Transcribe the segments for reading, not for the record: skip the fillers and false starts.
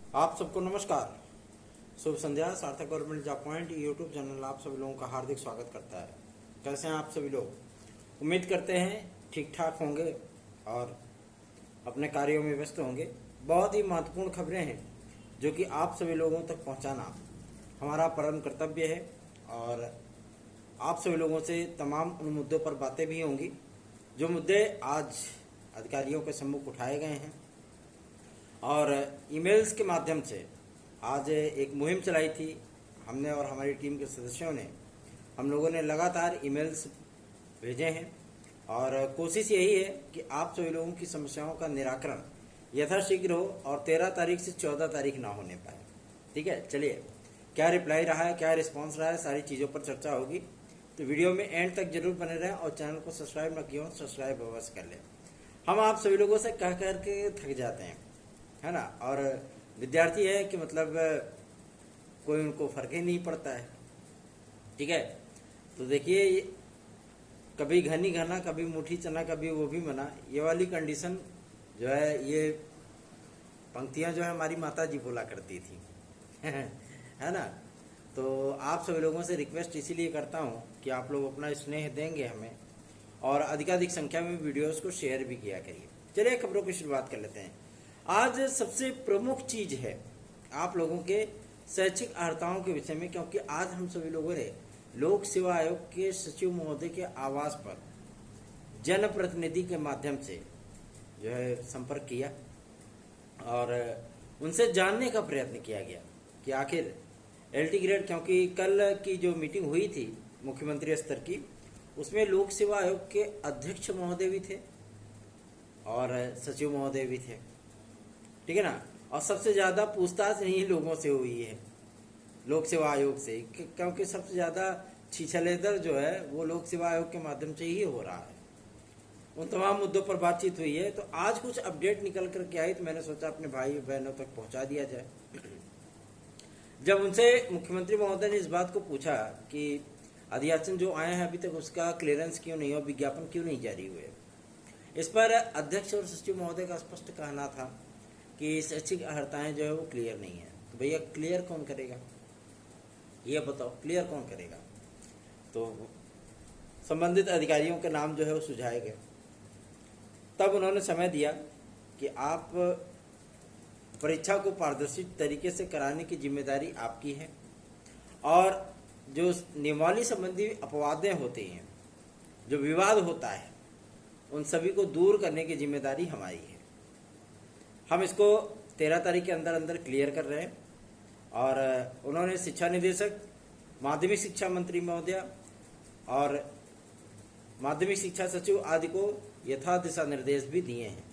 आप सबको नमस्कार। शुभ संध्या। सार्थक government job point YouTube channel आप सभी लोगों का हार्दिक स्वागत करता है। कैसे हैं आप सभी लोग? उम्मीद करते हैं ठीक ठाक होंगे और अपने कार्यों में व्यस्त होंगे। बहुत ही महत्वपूर्ण खबरें हैं जो कि आप सभी लोगों तक पहुंचाना हमारा परम कर्तव्य है और आप सभी लोगों से तमाम उन मुद्दों पर बातें भी होंगी जो मुद्दे आज अधिकारियों के सम्मुख उठाए गए हैं। और ईमेल्स के माध्यम से आज एक मुहिम चलाई थी हमने और हमारी टीम के सदस्यों ने। हम लोगों ने लगातार ईमेल्स भेजे हैं और कोशिश यही है कि आप सभी लोगों की समस्याओं का निराकरण यथाशीघ्र हो और 13 तारीख से 14 तारीख ना होने पाए। ठीक है, चलिए क्या रिप्लाई रहा है, क्या रिस्पांस रहा है, सारी चीज़ों पर चर्चा होगी। तो वीडियो में एंड तक जरूर बने रहें और चैनल को सब्सक्राइब न किया हो सब्सक्राइब अवश्य कर लें। हम आप सभी लोगों से कह कर के थक जाते हैं, है ना। और विद्यार्थी है कि मतलब कोई उनको फर्क ही नहीं पड़ता है। ठीक है, तो देखिए कभी घनी घना, कभी मुट्ठी चना, कभी वो भी मना, ये वाली कंडीशन जो है, ये पंक्तियां जो है हमारी माता जी बोला करती थी है ना। तो आप सभी लोगों से रिक्वेस्ट इसीलिए करता हूँ कि आप लोग अपना स्नेह देंगे हमें और अधिकाधिक संख्या में वीडियोस को शेयर भी किया करिए। चलिए खबरों की शुरुआत कर लेते हैं। आज सबसे प्रमुख चीज है आप लोगों के शैक्षिक अर्हताओं के विषय में, क्योंकि आज हम सभी लोगों ने लोक सेवा आयोग के सचिव महोदय के आवास पर जनप्रतिनिधि के माध्यम से जो है संपर्क किया और उनसे जानने का प्रयत्न किया गया कि आखिर एलटी ग्रेड, क्योंकि कल की जो मीटिंग हुई थी मुख्यमंत्री स्तर की, उसमें लोक सेवा आयोग के अध्यक्ष महोदय भी थे और सचिव महोदय भी थे। ठीक है ना। और सबसे ज्यादा पूछताछ इन्हीं लोगों से हुई है, लोक सेवा आयोग से, क्योंकि सबसे ज्यादा छिछलेदर जो है वो लोक सेवा आयोग के माध्यम से ही हो रहा है। उन तमाम मुद्दों पर बातचीत हुई है। तो आज कुछ अपडेट निकल कर के आई तो मैंने सोचा अपने भाई बहनों तक पहुंचा दिया जाए। जब उनसे मुख्यमंत्री महोदय ने इस बात को पूछा कि अध्याचन जो आए हैं अभी तक उसका क्लियरेंस क्यों नहीं हो, विज्ञापन क्यों नहीं जारी हुए, इस पर अध्यक्ष और सचिव महोदय का स्पष्ट कहना था कि शैक्षिक अर्हताएं जो है वो क्लियर नहीं है। तो भैया क्लियर कौन करेगा, ये बताओ, क्लियर कौन करेगा? तो संबंधित अधिकारियों के नाम जो है वो सुझाए गए। तब उन्होंने समय दिया कि आप परीक्षा को पारदर्शी तरीके से कराने की जिम्मेदारी आपकी है और जो नियमावली संबंधी अपवादें होते हैं, जो विवाद होता है, उन सभी को दूर करने की जिम्मेदारी हमारी है। हम इसको 13 तारीख के अंदर अंदर क्लियर कर रहे हैं। और उन्होंने शिक्षा निदेशक, माध्यमिक शिक्षा मंत्री महोदय और माध्यमिक शिक्षा सचिव आदि को यथा दिशा निर्देश भी दिए हैं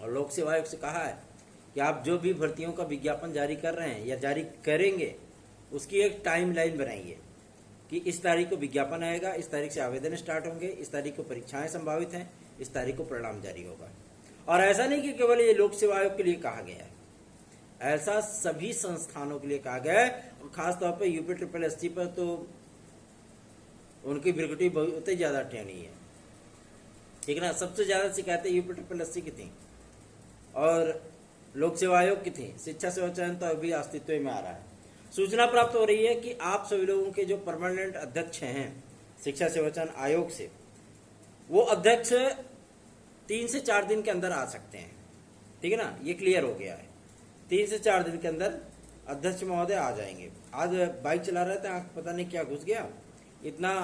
और लोक सेवा आयोग से कहा है कि आप जो भी भर्तियों का विज्ञापन जारी कर रहे हैं या जारी करेंगे उसकी एक टाइमलाइन बनाइए कि इस तारीख को विज्ञापन आएगा, इस तारीख से आवेदन स्टार्ट होंगे, इस तारीख को परीक्षाएं संभावित हैं, इस तारीख को परिणाम जारी होगा। और ऐसा नहीं कि केवल ये लोक सेवा आयोग के लिए कहा गया है, ऐसा सभी संस्थानों के लिए कहा गया है। और खासतौर पर यूपी ट्रिपल एससी पर तो उनकी बिरगटी बहुत ही ज्यादा टेढ़ी है। ठीक है ना। सबसे ज्यादा शिकायतें यूपी ट्रिपल एससी की थी और लोक सेवा आयोग की थी। शिक्षा सेवा चयन तो अभी अस्तित्व में आ रहा है। सूचना प्राप्त हो रही है कि आप सभी लोगों के जो परमानेंट अध्यक्ष हैं शिक्षा सेवा चयन आयोग से, वो अध्यक्ष 3 से 4 दिन के अंदर आ सकते हैं। ठीक है ना, ये क्लियर हो गया है। 3 से 4 दिन के अंदर अध्यक्ष महोदय आ जाएंगे। आज बाइक चला रहे थे, आंख पता नहीं क्या घुस गया, इतना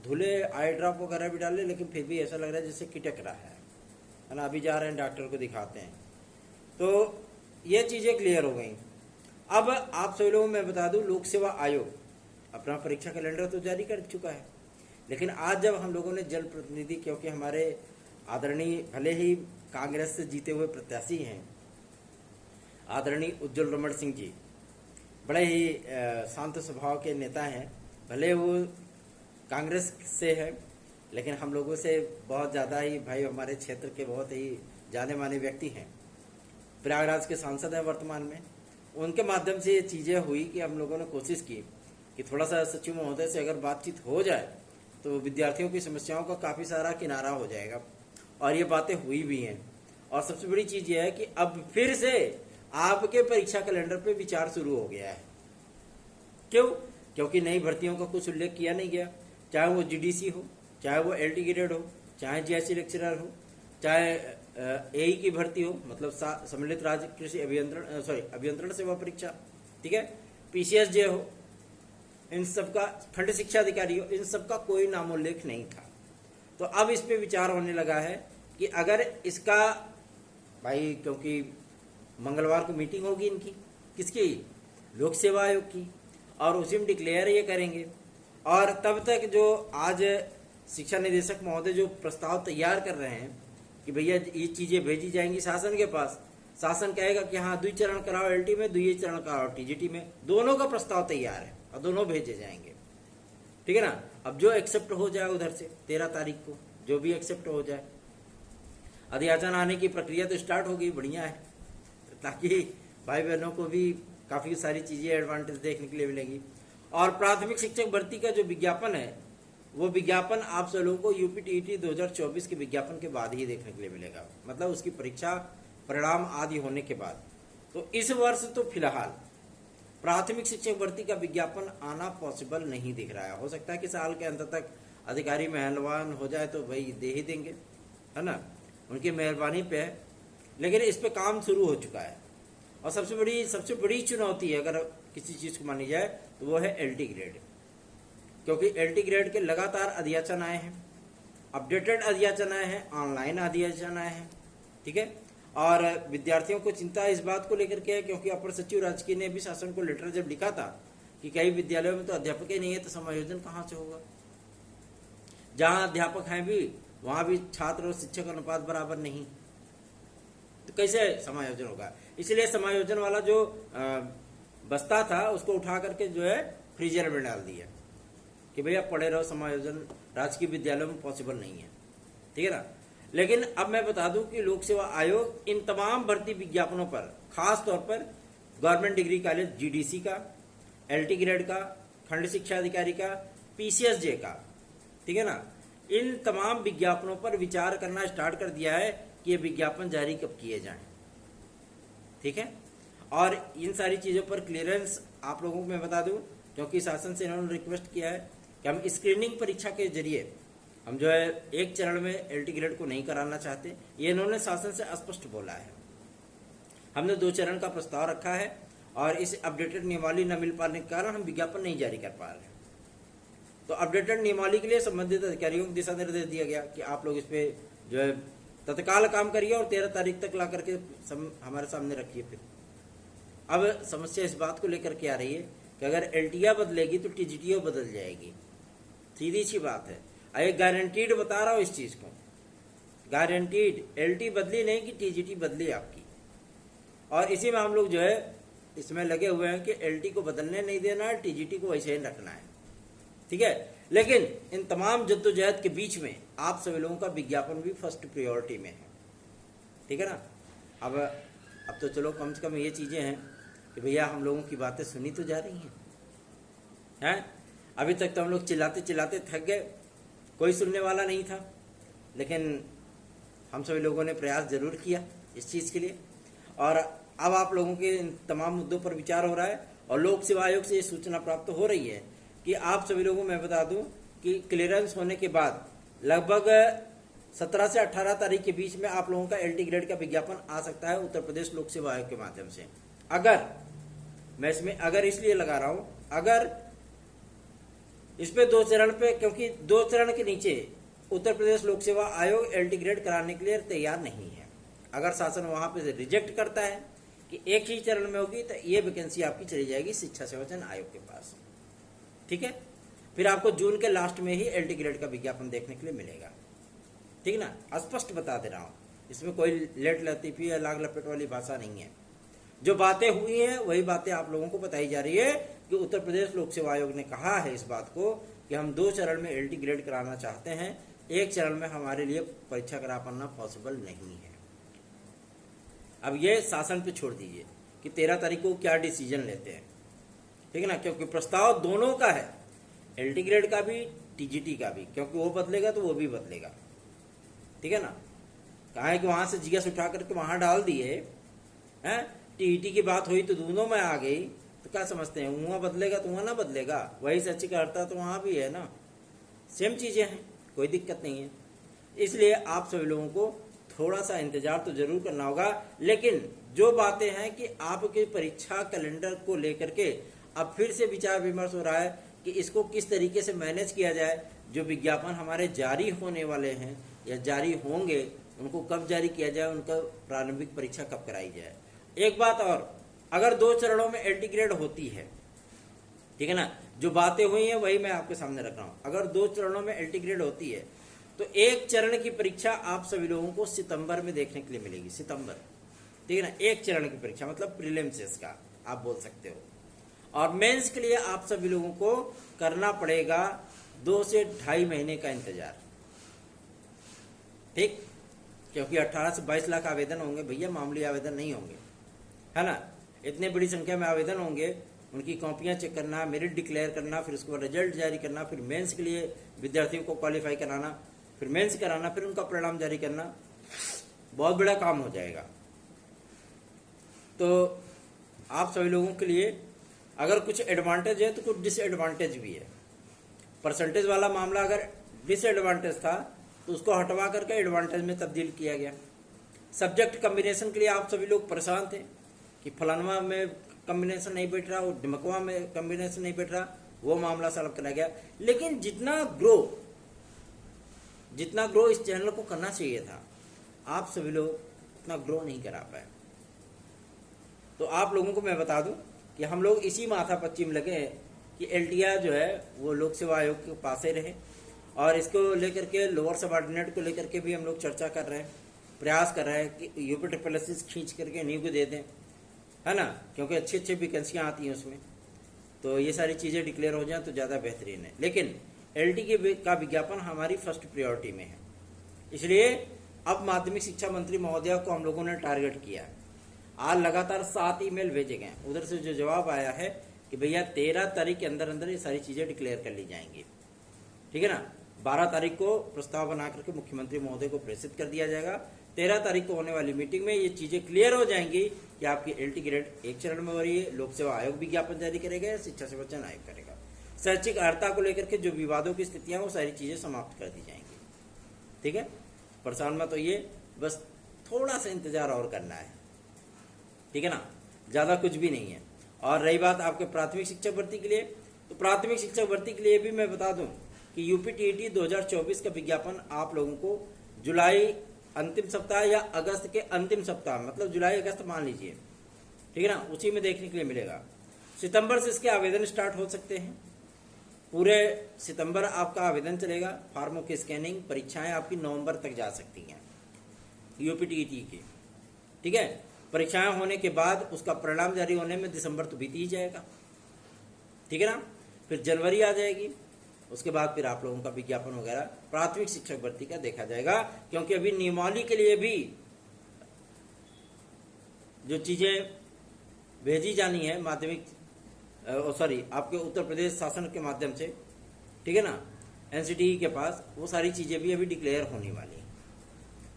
धुले, आई ड्रॉप वगैरह भी डाले, लेकिन फिर भी ऐसा लग रहा है जैसे किटक रहा है ना। अभी जा रहे हैं डॉक्टर को दिखाते हैं। तो ये चीजें क्लियर हो गई। अब आप सभी लोगों में बता दूं, लोक सेवा आयोग अपना परीक्षा कैलेंडर तो जारी कर चुका है, लेकिन आज जब हम लोगों ने जन प्रतिनिधि, क्योंकि हमारे आदरणीय भले ही कांग्रेस से जीते हुए प्रत्याशी हैं, आदरणीय उज्जवल रमण सिंह जी बड़े ही शांत स्वभाव के नेता हैं, भले वो कांग्रेस से है लेकिन हम लोगों से बहुत ज़्यादा ही भाई हमारे क्षेत्र के बहुत ही जाने माने व्यक्ति हैं, प्रयागराज के सांसद हैं वर्तमान में। उनके माध्यम से ये चीज़ें हुई कि हम लोगों ने कोशिश की कि थोड़ा सा सचिव महोदय से अगर बातचीत हो जाए तो विद्यार्थियों की समस्याओं का काफ़ी सारा किनारा हो जाएगा। और ये बातें हुई भी हैं। और सबसे बड़ी चीज़ ये है कि अब फिर से आपके परीक्षा कैलेंडर पे विचार शुरू हो गया है। क्यों? क्योंकि नई भर्तियों का कुछ उल्लेख किया नहीं गया, चाहे वो जीडीसी हो, चाहे वो एलटी ग्रेड हो, चाहे जीआईसी लेक्चरर हो, चाहे एई की भर्ती हो, मतलब सम्मिलित राज्य कृषि अभियंत्रण सेवा परीक्षा, ठीक है, पीसीएसजे हो, इन सब का, खंड शिक्षा अधिकारी हो, इन सब का कोई नामोल्लेख नहीं था। तो अब इस पे विचार होने लगा है कि अगर इसका, भाई क्योंकि मंगलवार को मीटिंग होगी इनकी, किसकी? लोक सेवा आयोग की, और उसी में डिक्लेयर ये करेंगे। और तब तक जो आज शिक्षा निदेशक महोदय जो प्रस्ताव तैयार कर रहे हैं कि भैया ये चीजें भेजी जाएंगी शासन के पास, शासन कहेगा कि हाँ द्विचरण कराओ एलटी में, द्विचरण कराओ टीजीटी में, दोनों का प्रस्ताव तैयार है और दोनों भेजे जाएंगे, ठीक है ना। अब जो एक्सेप्ट हो जाए उधर से 13 तारीख को जो भी एक्सेप्ट हो जाए, अधियाचन आने की प्रक्रिया तो स्टार्ट हो गई, बढ़िया है, ताकि भाई बहनों को भी काफी सारी चीजें एडवांटेज देखने के लिए मिलेगी। और प्राथमिक शिक्षक भर्ती का जो विज्ञापन है, वो विज्ञापन आप सब लोगों को यूपीटीईटी 2024 के विज्ञापन के बाद ही देखने के लिए मिलेगा, मतलब उसकी परीक्षा परिणाम आदि होने के बाद। तो इस वर्ष तो फिलहाल प्राथमिक शिक्षक भर्ती का विज्ञापन आना पॉसिबल नहीं दिख रहा है। हो सकता है कि साल के अंत तक अधिकारी मेहरबान हो जाए तो भाई दे ही देंगे, है ना, उनकी मेहरबानी पे है, लेकिन इस पे काम शुरू हो चुका है। और सबसे बड़ी चुनौती है अगर किसी चीज को मानी जाए तो वो है एलटी ग्रेड, क्योंकि एलटी ग्रेड के लगातार अध्याचन आए हैं, अपडेटेड अध्याचन आए हैं, ऑनलाइन अध्याचन आए हैं, ठीक है। और विद्यार्थियों को चिंता इस बात को लेकर के है, क्योंकि अपर सचिव राजकीय ने भी शासन को लेटर जब लिखा था कि कई विद्यालयों में तो अध्यापक ही नहीं है, तो समायोजन कहाँ से होगा? जहां अध्यापक हैं भी वहां भी छात्र और शिक्षक अनुपात बराबर नहीं, तो कैसे समायोजन होगा? इसलिए समायोजन वाला जो बस्ता था उसको उठा करके जो है फ्रीजर में डाल दिया कि भैया पढ़े रहो, समायोजन राजकीय विद्यालयों में पॉसिबल नहीं है, ठीक है ना। लेकिन अब मैं बता दूं कि लोक सेवा आयोग इन तमाम भर्ती विज्ञापनों पर, खास तौर पर गवर्नमेंट डिग्री कॉलेज जीडीसी का, एलटी ग्रेड का, खंड शिक्षा अधिकारी का, पीसीएसजे का, ठीक है ना, इन तमाम विज्ञापनों पर विचार करना स्टार्ट कर दिया है कि ये विज्ञापन जारी कब किए जाएं, ठीक है। और इन सारी चीजों पर क्लियरेंस आप लोगों को मैं बता दूं, क्योंकि शासन से इन्होंने रिक्वेस्ट किया है कि हम स्क्रीनिंग परीक्षा के जरिए हम जो है एक चरण में एलटी ग्रेड को नहीं कराना चाहते, ये इन्होंने शासन से स्पष्ट बोला है। हमने 2 चरण का प्रस्ताव रखा है और इस अपडेटेड नियमावली न मिल पाने के कारण हम विज्ञापन नहीं जारी कर पा रहे हैं। तो अपडेटेड नियमावली के लिए संबंधित अधिकारियों को दिशा निर्देश दिया गया कि आप लोग इस पे जो है तत्काल काम करिए और 13 तारीख तक ला करके हमारे सामने रखिए। फिर अब समस्या इस बात को लेकर के आ रही है कि अगर एलटीआर बदलेगी तो टीजीटीओ बदल जाएगी, सीधी सी बात है। एक गारंटीड बता रहा हूं इस चीज को, गारंटीड, एलटी बदली नहीं कि टीजीटी बदली आपकी। और इसी में हम लोग जो है इसमें लगे हुए हैं कि एलटी को बदलने नहीं देना है, टीजीटी को वैसे ही रखना है, ठीक है। लेकिन इन तमाम जद्दोजहद के बीच में आप सभी लोगों का विज्ञापन भी फर्स्ट प्रायोरिटी में है, ठीक है ना। अब तो चलो कम से कम ये चीजें हैं कि भैया हम लोगों की बातें सुनी तो जा रही हैं। अभी तक तो हम लोग चिल्लाते चिल्लाते थक गए, कोई सुनने वाला नहीं था, लेकिन हम सभी लोगों ने प्रयास जरूर किया इस चीज के लिए। और अब आप लोगों के इन तमाम मुद्दों पर विचार हो रहा है और लोक सेवा आयोग से ये सूचना प्राप्त हो रही है कि आप सभी लोगों को मैं बता दूं कि क्लियरेंस होने के बाद लगभग 17 से 18 तारीख के बीच में आप लोगों का एलटी ग्रेड का विज्ञापन आ सकता है उत्तर प्रदेश लोक सेवा आयोग के माध्यम से। अगर मैं इसमें अगर इसलिए लगा रहा हूं, अगर इस पे 2 चरण पे, क्योंकि 2 चरण के नीचे उत्तर प्रदेश लोक सेवा आयोग एलटी ग्रेड कराने के लिए तैयार नहीं है। अगर शासन वहां पे रिजेक्ट करता है कि एक ही चरण में होगी, तो ये वैकेंसी आपकी चली जाएगी शिक्षा सेवा चयन आयोग के पास, ठीक है। फिर आपको जून के लास्ट में ही एलटी ग्रेड का विज्ञापन देखने के लिए मिलेगा, ठीक ना। स्पष्ट बता दे रहा हूं, इसमें कोई लेट लतीफी या लाग लपेट वाली भाषा नहीं है। जो बातें हुई हैं वही बातें आप लोगों को बताई जा रही है कि उत्तर प्रदेश लोक सेवा आयोग ने कहा है इस बात को कि हम 2 चरण में एलटी ग्रेड कराना चाहते हैं, एक चरण में हमारे लिए परीक्षा करा पाना पॉसिबल नहीं है। अब ये शासन पे छोड़ दीजिए कि 13 तारीख को क्या डिसीजन लेते हैं, ठीक है ना, क्योंकि प्रस्ताव दोनों का है, एलटी ग्रेड का भी टीजीटी का भी, क्योंकि वो बदलेगा तो वो भी बदलेगा, ठीक है ना। कहा है कि वहां से जीएस उठा करके वहां डाल दिए हैं टीईटी की बात हुई तो दोनों में आ गई, तो क्या समझते हैं वहाँ बदलेगा तो वहाँ ना बदलेगा, वही शैक्षिक अर्हता तो वहाँ भी है ना, सेम चीजें हैं, कोई दिक्कत नहीं है। इसलिए आप सभी लोगों को थोड़ा सा इंतजार तो जरूर करना होगा, लेकिन जो बातें हैं कि आपके परीक्षा कैलेंडर को लेकर के अब फिर से विचार विमर्श हो रहा है कि इसको किस तरीके से मैनेज किया जाए, जो विज्ञापन हमारे जारी होने वाले हैं या जारी होंगे उनको कब जारी किया जाए, उनका प्रारंभिक परीक्षा कब कराई जाए। एक बात और, अगर 2 चरणों में एलटी ग्रेड होती है, ठीक है ना, जो बातें हुई हैं वही मैं आपके सामने रख रहा हूं, अगर 2 चरणों में एलटी ग्रेड होती है तो एक चरण की परीक्षा आप सभी लोगों को सितंबर में देखने के लिए मिलेगी, सितंबर, ठीक है ना, एक चरण की परीक्षा मतलब प्रीलिम्स का आप बोल सकते हो। और मेंस के लिए आप सभी लोगों को करना पड़ेगा 2 से 2.5 महीने का इंतजार, ठीक, क्योंकि 18 से 22 लाख आवेदन होंगे भैया, मामूली आवेदन नहीं होंगे, है ना, इतने बड़ी संख्या में आवेदन होंगे, उनकी कॉपियां चेक करना, मेरिट डिक्लेयर करना, फिर उसके बाद रिजल्ट जारी करना, फिर मेंस के लिए विद्यार्थियों को क्वालिफाई कराना, फिर मेंस कराना, फिर उनका परिणाम जारी करना, बहुत बड़ा काम हो जाएगा। तो आप सभी लोगों के लिए अगर कुछ एडवांटेज है तो कुछ डिसएडवांटेज भी है। परसेंटेज वाला मामला अगर डिसएडवांटेज था तो उसको हटवा करके एडवांटेज में तब्दील किया गया। सब्जेक्ट कम्बिनेशन के लिए आप सभी लोग परेशान थे कि फलानवा में कम्बिनेशन नहीं बैठ रहा, और ढमकवा में कम्बिनेशन नहीं बैठ रहा, वो मामला सॉल्व करा गया। लेकिन जितना ग्रो इस चैनल को करना चाहिए था, आप सभी लोग उतना ग्रो नहीं करा पाए। तो आप लोगों को मैं बता दूं कि हम लोग इसी माथा पच्ची में लगे हैं कि एलटीआर जो है वो लोक सेवा आयोग के पास ही रहे, और इसको लेकर के लोअर सबऑर्डिनेट को लेकर के भी हम लोग चर्चा कर रहे हैं, प्रयास कर रहे हैं कि यूपी ट्रिपल खींच करके नियुक्त दे दें, है ना, क्योंकि अच्छी अच्छी वैकेंसियाँ आती हैं उसमें, तो ये सारी चीज़ें डिक्लेयर हो जाएं तो ज़्यादा बेहतरीन है। लेकिन एलटी का विज्ञापन हमारी फर्स्ट प्रायोरिटी में है, इसलिए अब माध्यमिक शिक्षा मंत्री महोदया को हम लोगों ने टारगेट किया है। आज लगातार 7 ईमेल भेजे गए, उधर से जो जवाब आया है कि भैया 13 तारीख के अंदर अंदर ये सारी चीज़ें डिक्लेयर कर ली जाएंगी, ठीक है ना। 12 तारीख को प्रस्ताव बना करके मुख्यमंत्री महोदय को प्रेषित कर दिया जाएगा। 13 तारीख को होने वाली मीटिंग में ये चीजें क्लियर हो जाएंगी कि आपकी एलटी ग्रेड एक चरण में हो रही है, लोक सेवा आयोग विज्ञापन जारी करेगा या शिक्षा सेवा चयन आयोग करेगा। शैक्षिक अर्हता को लेकर के जो विवादों की स्थितियां वो सारी चीजें समाप्त कर दी जाएंगी, ठीक है। परेशान मत होइए, बस थोड़ा सा इंतजार और करना है, ठीक है ना, ज्यादा कुछ भी नहीं है। और रही बात आपके प्राथमिक शिक्षक भर्ती के लिए, तो प्राथमिक शिक्षक भर्ती के लिए भी मैं बता दूं कि यूपी टीईटी 2024 का विज्ञापन आप लोगों को जुलाई अंतिम सप्ताह या अगस्त के अंतिम सप्ताह, मतलब जुलाई अगस्त मान लीजिए, ठीक है ना, उसी में देखने के लिए मिलेगा। सितंबर से इसके आवेदन स्टार्ट हो सकते हैं, पूरे सितंबर आपका आवेदन चलेगा, फॉर्मों की स्कैनिंग, परीक्षाएं आपकी नवंबर तक जा सकती हैं यूपी टीईटी की, ठीक है। परीक्षाएं होने के बाद उसका परिणाम जारी होने में दिसंबर तो बीत ही जाएगा, ठीक है ना, फिर जनवरी आ जाएगी, उसके बाद फिर आप लोगों का विज्ञापन वगैरह प्राथमिक शिक्षक भर्ती का देखा जाएगा। क्योंकि अभी नियमावली के लिए भी जो चीजें भेजी जानी है माध्यमिक आपके उत्तर प्रदेश शासन के माध्यम से, ठीक है ना, एनसीटीई के पास, वो सारी चीजें भी अभी डिक्लेयर होने वाली हैं।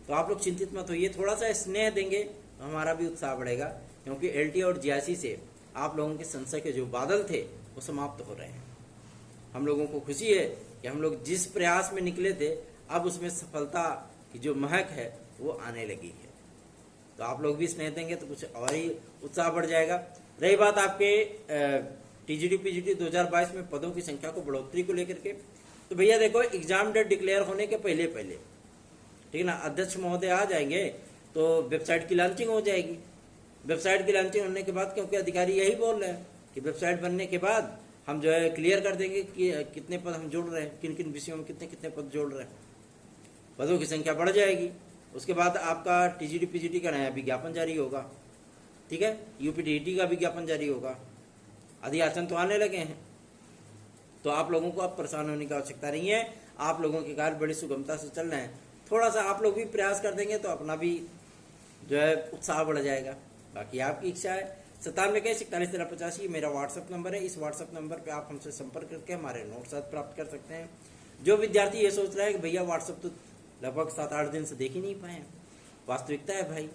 तो आप लोग चिंतित मत होइए, थोड़ा सा स्नेह देंगे तो हमारा भी उत्साह बढ़ेगा, क्योंकि एलटी और जीआईसी से आप लोगों के संशय के जो बादल थे वो समाप्त हो रहे हैं। हम लोगों को खुशी है कि हम लोग जिस प्रयास में निकले थे अब उसमें सफलता की जो महक है वो आने लगी है। तो आप लोग भी स्नेह देंगे तो कुछ और ही उत्साह बढ़ जाएगा। रही बात आपके टीजीटी पीजीटी 2022 में पदों की संख्या को बढ़ोतरी को लेकर के, तो भैया देखो एग्जाम डेट डिक्लेयर होने के पहले ठीक है ना, अध्यक्ष महोदय आ जाएंगे तो वेबसाइट की लॉन्चिंग हो जाएगी। वेबसाइट की लॉन्चिंग होने के बाद, क्योंकि अधिकारी यही बोल रहे हैं कि वेबसाइट बनने के बाद हम जो है क्लियर कर देंगे कि कितने पद हम जोड़ रहे हैं, किन किन विषयों में कितने कितने पद जोड़ रहे हैं, पदों की संख्या बढ़ जाएगी। उसके बाद आपका टीजीटी पीजीटी का नया विज्ञापन जारी होगा, ठीक है, यूपी टीईटी का विज्ञापन जारी होगा, अधियाचन तो आने लगे हैं। तो आप लोगों को अब परेशान होने की आवश्यकता नहीं है, आप लोगों के कार्य बड़ी सुगमता से चल रहे हैं। थोड़ा सा आप लोग भी प्रयास कर देंगे तो अपना भी जो है उत्साह बढ़ जाएगा। बाकी आपकी इच्छा है। 97 मेरा व्हाट्सएप नंबर है, इस व्हाट्सएप नंबर पे आप हमसे संपर्क करके हमारे नोट्स प्राप्त कर सकते हैं। जो विद्यार्थी ये सोच रहा है कि भैया व्हाट्सएप तो लगभग 7-8 दिन से देख ही नहीं पाए, वास्तविकता है भाई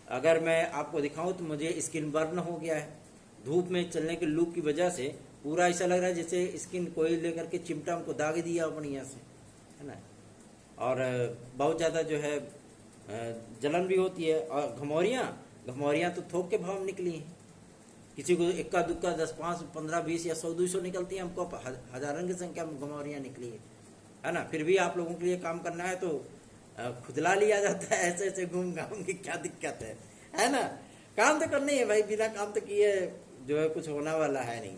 अगर मैं आपको दिखाऊं तो मुझे स्किन बर्न हो गया है, धूप में चलने के लू की वजह से पूरा ऐसा लग रहा है जैसे स्किन कोई लेकर के चिमटा हमको दाग दिया बढ़िया से, है ना। और बहुत ज़्यादा जो है जलन भी होती है। और घमौरियाँ तो थोक के भाव निकली हैं, किसी को इक्का दुक्का 10, 5, 15, 20 या 100, 200 निकलती है, हमको हजारों की संख्या में घमौरियाँ निकली है ना। फिर भी आप लोगों के लिए काम करना है तो खुदला लिया जाता है, ऐसे ऐसे घूम घाम के, क्या दिक्कत है ना। काम तो करना ही है भाई, बिना काम तो किए जो है कुछ होने वाला है नहीं।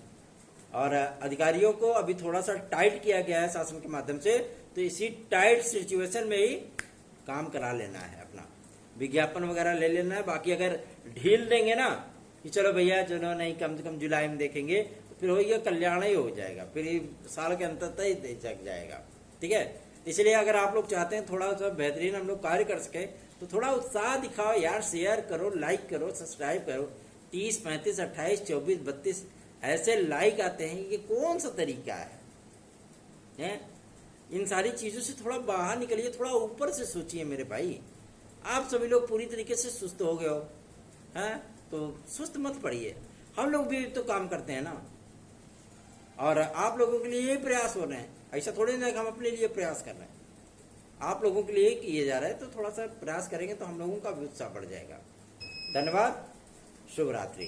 और अधिकारियों को अभी थोड़ा सा टाइट किया गया है शासन के माध्यम से, तो इसी टाइट सिचुएशन में ही काम करा लेना है, अपना विज्ञापन वगैरह ले लेना है। बाकी अगर ढील देंगे ना कि चलो भैया चलो नहीं कम से कम जुलाई में देखेंगे, तो फिर वही कल्याण ही हो जाएगा, फिर साल के अंत तक ही जग जाएगा, ठीक है। इसलिए अगर आप लोग चाहते हैं थोड़ा सा बेहतरीन हम लोग कार्य कर सके तो थोड़ा उत्साह दिखाओ यार, शेयर करो, लाइक करो, सब्सक्राइब करो। 30, 35, 28, 24, 32 ऐसे लाइक आते हैं, ये कौन सा तरीका है? इन सारी चीजों से थोड़ा बाहर निकलिए, थोड़ा ऊपर से सोचिए मेरे भाई। आप सभी लोग पूरी तरीके से सुस्त हो गए हो, हैं? तो सुस्त मत पड़िए, हम लोग भी तो काम करते हैं ना, और आप लोगों के लिए यही प्रयास हो रहे हैं। ऐसा थोड़ी ना कि हम अपने लिए प्रयास कर रहे हैं, आप लोगों के लिए किए जा रहे हैं। तो थोड़ा सा प्रयास करेंगे तो हम लोगों का भी उत्साह बढ़ जाएगा। धन्यवाद, शुभ रात्रि।